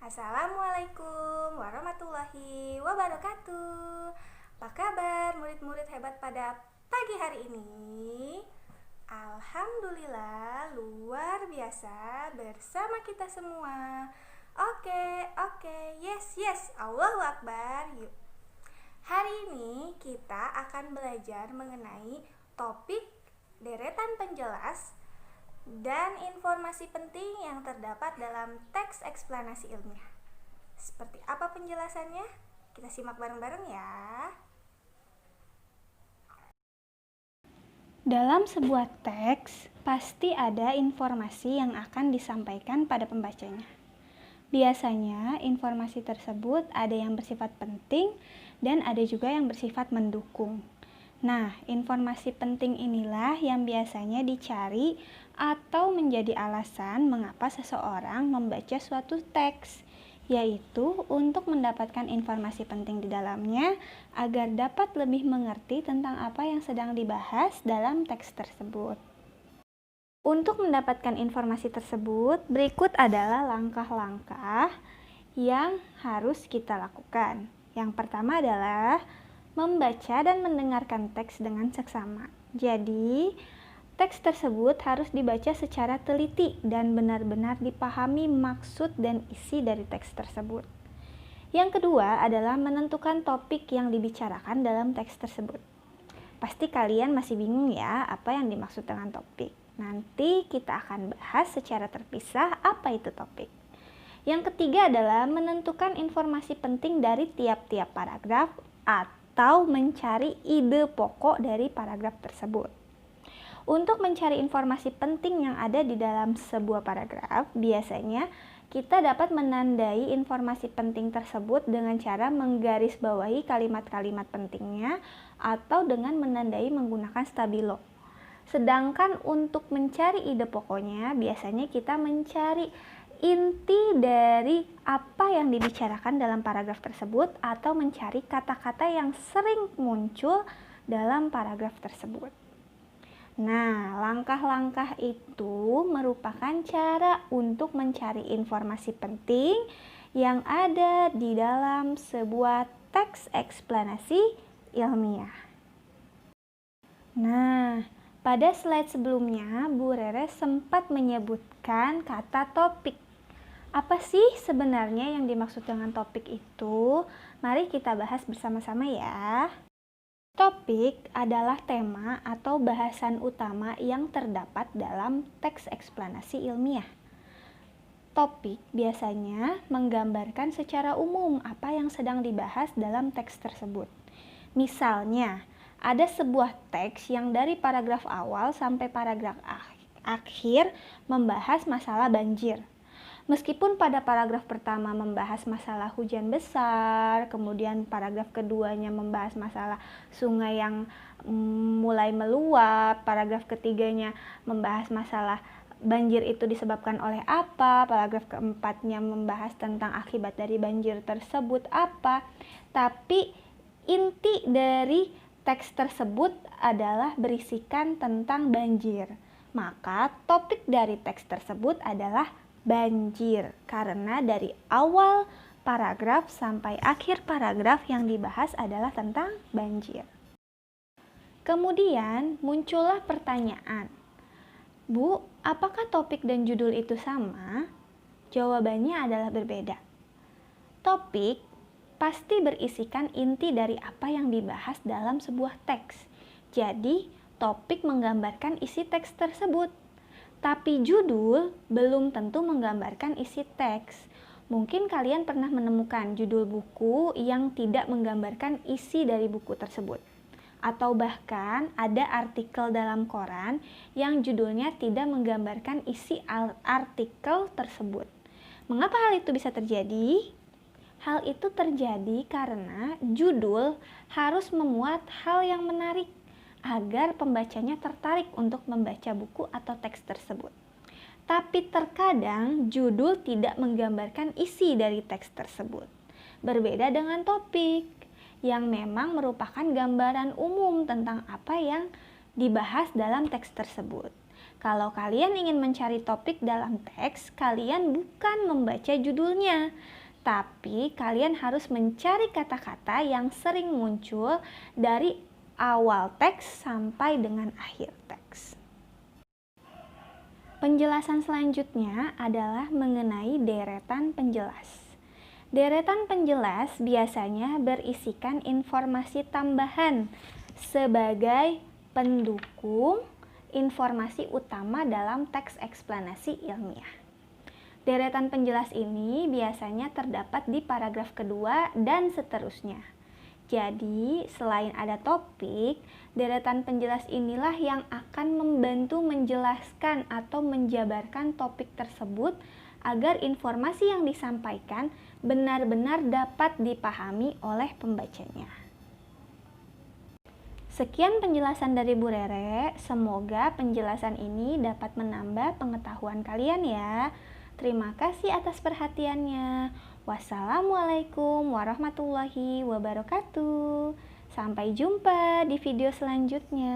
Assalamualaikum warahmatullahi wabarakatuh. Apa kabar murid-murid hebat pada pagi hari ini? Alhamdulillah luar biasa bersama kita semua. Oke, yes, Allahu Akbar. Yuk. Hari ini kita akan belajar mengenai topik deretan penjelas dan informasi penting yang terdapat dalam teks eksplanasi ilmiah. Seperti apa penjelasannya? Kita simak bareng-bareng ya. Dalam sebuah teks, pasti ada informasi yang akan disampaikan pada pembacanya. Biasanya, informasi tersebut ada yang bersifat penting dan ada juga yang bersifat mendukung. Nah, informasi penting inilah yang biasanya dicari atau menjadi alasan mengapa seseorang membaca suatu teks, yaitu untuk mendapatkan informasi penting di dalamnya agar dapat lebih mengerti tentang apa yang sedang dibahas dalam teks tersebut. Untuk mendapatkan informasi tersebut, berikut adalah langkah-langkah yang harus kita lakukan. Yang pertama adalah membaca dan mendengarkan teks dengan seksama. Jadi, teks tersebut harus dibaca secara teliti dan benar-benar dipahami maksud dan isi dari teks tersebut. Yang kedua adalah menentukan topik yang dibicarakan dalam teks tersebut. Pasti kalian masih bingung ya apa yang dimaksud dengan topik. Nanti kita akan bahas secara terpisah apa itu topik. Yang ketiga adalah menentukan informasi penting dari tiap-tiap paragraf atau mencari ide pokok dari paragraf tersebut. Untuk mencari informasi penting yang ada di dalam sebuah paragraf, biasanya kita dapat menandai informasi penting tersebut dengan cara menggarisbawahi kalimat-kalimat pentingnya atau dengan menandai menggunakan stabilo. Sedangkan untuk mencari ide pokoknya, biasanya kita mencari inti dari apa yang dibicarakan dalam paragraf tersebut atau mencari kata-kata yang sering muncul dalam paragraf tersebut. Nah, langkah-langkah itu merupakan cara untuk mencari informasi penting yang ada di dalam sebuah teks eksplanasi ilmiah. Nah, pada slide sebelumnya, Bu Rere sempat menyebutkan kata topik. Apa sih sebenarnya yang dimaksud dengan topik itu? Mari kita bahas bersama-sama ya. Topik adalah tema atau bahasan utama yang terdapat dalam teks eksplanasi ilmiah. Topik biasanya menggambarkan secara umum apa yang sedang dibahas dalam teks tersebut. Misalnya, ada sebuah teks yang dari paragraf awal sampai paragraf akhir membahas masalah banjir. Meskipun pada paragraf pertama membahas masalah hujan besar, kemudian paragraf keduanya membahas masalah sungai yang mulai meluap, paragraf ketiganya membahas masalah banjir itu disebabkan oleh apa, paragraf keempatnya membahas tentang akibat dari banjir tersebut apa. Tapi inti dari teks tersebut adalah berisikan tentang banjir. Maka topik dari teks tersebut adalah banjir, karena dari awal paragraf sampai akhir paragraf yang dibahas adalah tentang banjir. Kemudian muncullah pertanyaan, Bu, apakah topik dan judul itu sama? Jawabannya adalah berbeda. Topik pasti berisikan inti dari apa yang dibahas dalam sebuah teks. Jadi, topik menggambarkan isi teks tersebut. Tapi judul belum tentu menggambarkan isi teks. Mungkin kalian pernah menemukan judul buku yang tidak menggambarkan isi dari buku tersebut. Atau bahkan ada artikel dalam koran yang judulnya tidak menggambarkan isi artikel tersebut. Mengapa hal itu bisa terjadi? Hal itu terjadi karena judul harus memuat hal yang menarik agar pembacanya tertarik untuk membaca buku atau teks tersebut. Tapi terkadang judul tidak menggambarkan isi dari teks tersebut. Berbeda dengan topik yang memang merupakan gambaran umum tentang apa yang dibahas dalam teks tersebut. Kalau kalian ingin mencari topik dalam teks, kalian bukan membaca judulnya, tapi kalian harus mencari kata-kata yang sering muncul dari awal teks sampai dengan akhir teks. Penjelasan selanjutnya adalah mengenai deretan penjelas. Deretan penjelas biasanya berisikan informasi tambahan sebagai pendukung informasi utama dalam teks eksplanasi ilmiah. Deretan penjelas ini biasanya terdapat di paragraf kedua dan seterusnya. Jadi, selain ada topik, deretan penjelas inilah yang akan membantu menjelaskan atau menjabarkan topik tersebut agar informasi yang disampaikan benar-benar dapat dipahami oleh pembacanya. Sekian penjelasan dari Bu Rere, semoga penjelasan ini dapat menambah pengetahuan kalian ya. Terima kasih atas perhatiannya. Wassalamualaikum warahmatullahi wabarakatuh. Sampai jumpa di video selanjutnya.